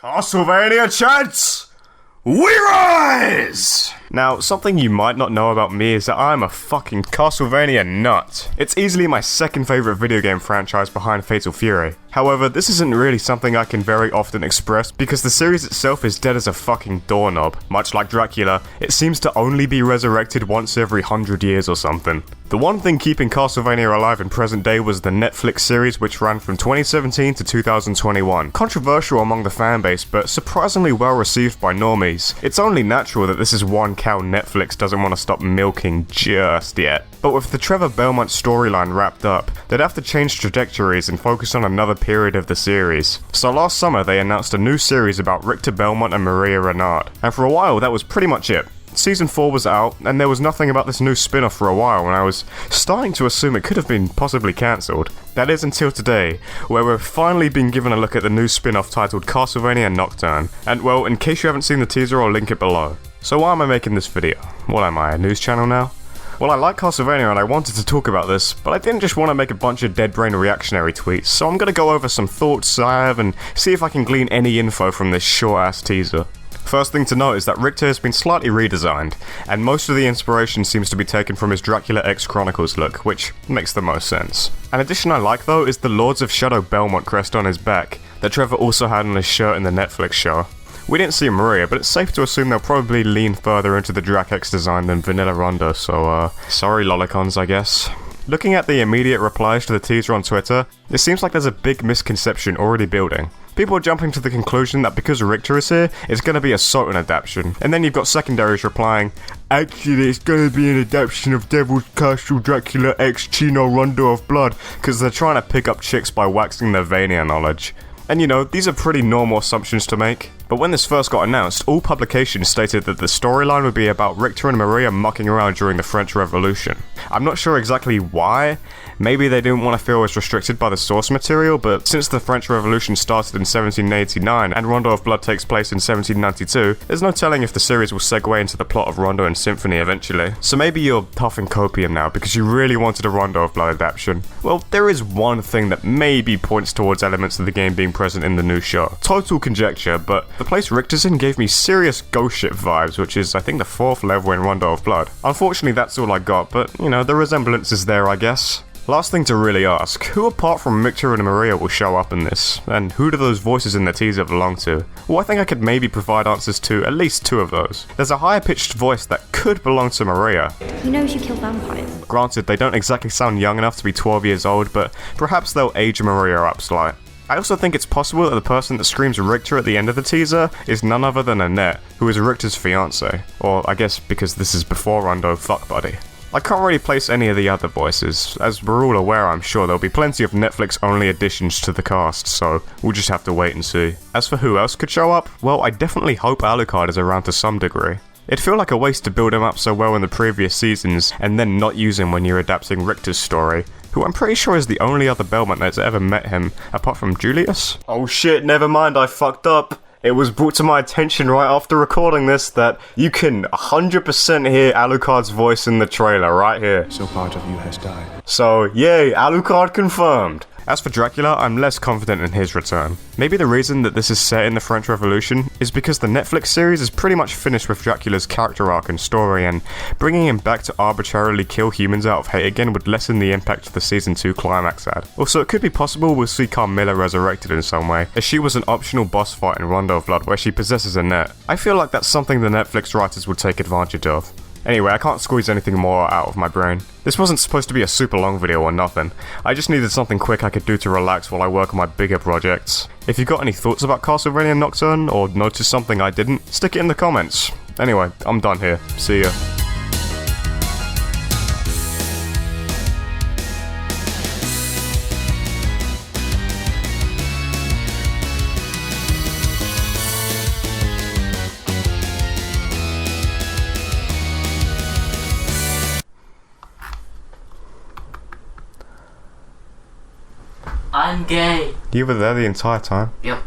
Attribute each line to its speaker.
Speaker 1: Castlevania chants! We rise! Now, something you might not know about me is that I'm a fucking Castlevania nut. It's easily my second favourite video game franchise behind Fatal Fury. However, this isn't really something I can very often express because the series itself is dead as a fucking doorknob. Much like Dracula, it seems to only be resurrected once every 100 years or something. The one thing keeping Castlevania alive in present day was the Netflix series, which ran from 2017 to 2021. Controversial among the fanbase, but surprisingly well received by normies. It's only natural that this is one cow Netflix doesn't want to stop milking just yet. But with the Trevor Belmont storyline wrapped up, they'd have to change trajectories and focus on another period of the series. So last summer they announced a new series about Richter Belmont and Maria Renard, and for a while that was pretty much it. Season 4 was out, and there was nothing about this new spin-off for a while, and I was starting to assume it could have been possibly cancelled. That is until today, where we've finally been given a look at the new spin-off titled Castlevania Nocturne. And well, in case you haven't seen the teaser, I'll link it below. So why am I making this video? What am I, a news channel now? Well, I like Castlevania and I wanted to talk about this, but I didn't just want to make a bunch of dead brain reactionary tweets, so I'm gonna go over some thoughts I have and see if I can glean any info from this short-ass teaser. First thing to note is that Richter has been slightly redesigned, and most of the inspiration seems to be taken from his Dracula X Chronicles look, which makes the most sense. An addition I like though is the Lords of Shadow Belmont crest on his back, that Trevor also had on his shirt in the Netflix show. We didn't see Maria, but it's safe to assume they'll probably lean further into the Drac X design than Vanilla Ronda, so sorry lolicons I guess. Looking at the immediate replies to the teaser on Twitter, it seems like there's a big misconception already building. People are jumping to the conclusion that because Richter is here, it's going to be a Sultan adaptation. And then you've got secondaries replying, actually it's going to be an adaptation of Devil's Castle Dracula X Chino Rondo of Blood, because they're trying to pick up chicks by waxing their Vania knowledge. And you know, these are pretty normal assumptions to make. But when this first got announced, all publications stated that the storyline would be about Richter and Maria mucking around during the French Revolution. I'm not sure exactly why. Maybe they didn't want to feel as restricted by the source material, but since the French Revolution started in 1789 and Rondo of Blood takes place in 1792, there's no telling if the series will segue into the plot of Rondo and Symphony eventually. So maybe you're huffing copium now because you really wanted a Rondo of Blood adaptation. Well, there is one thing that maybe points towards elements of the game being present in the new show. Total conjecture, but the place Richter's in gave me serious ghost ship vibes, which is I think the 4th level in Rondo of Blood. Unfortunately that's all I got, but you know, the resemblance is there I guess. Last thing to really ask, who apart from Richter and Maria will show up in this? And who do those voices in the teaser belong to? Well, I think I could maybe provide answers to at least 2 of those. There's a higher pitched voice that could belong to Maria.
Speaker 2: He knows you kill vampires.
Speaker 1: Granted, they don't exactly sound young enough to be 12 years old, but perhaps they'll age Maria up slight. I also think it's possible that the person that screams Richter at the end of the teaser is none other than Annette, who is Richter's fiancée. Or I guess because this is before Rondo fuck buddy. I can't really place any of the other voices. As we're all aware, I'm sure there'll be plenty of Netflix-only additions to the cast, so we'll just have to wait and see. As for who else could show up, well, I definitely hope Alucard is around to some degree. It'd feel like a waste to build him up so well in the previous seasons, and then not use him when you're adapting Richter's story, who I'm pretty sure is the only other Belmont that's ever met him, apart from Julius. Oh shit, never mind, I fucked up. It was brought to my attention right after recording this that you can 100% hear Alucard's voice in the trailer right here.
Speaker 3: So part of you has died.
Speaker 1: So, yay, Alucard confirmed. As for Dracula, I'm less confident in his return. Maybe the reason that this is set in the French Revolution is because the Netflix series is pretty much finished with Dracula's character arc and story, and bringing him back to arbitrarily kill humans out of hate again would lessen the impact the Season 2 climax had. Also, it could be possible we'll see Carmilla resurrected in some way, as she was an optional boss fight in Rondo of Blood where she possesses Annette. I feel like that's something the Netflix writers would take advantage of. Anyway, I can't squeeze anything more out of my brain. This wasn't supposed to be a super long video or nothing. I just needed something quick I could do to relax while I work on my bigger projects. If you've got any thoughts about Castlevania Nocturne, or noticed something I didn't, stick it in the comments. Anyway, I'm done here. See ya.
Speaker 4: I'm gay.
Speaker 1: You were there the entire time?
Speaker 4: Yep.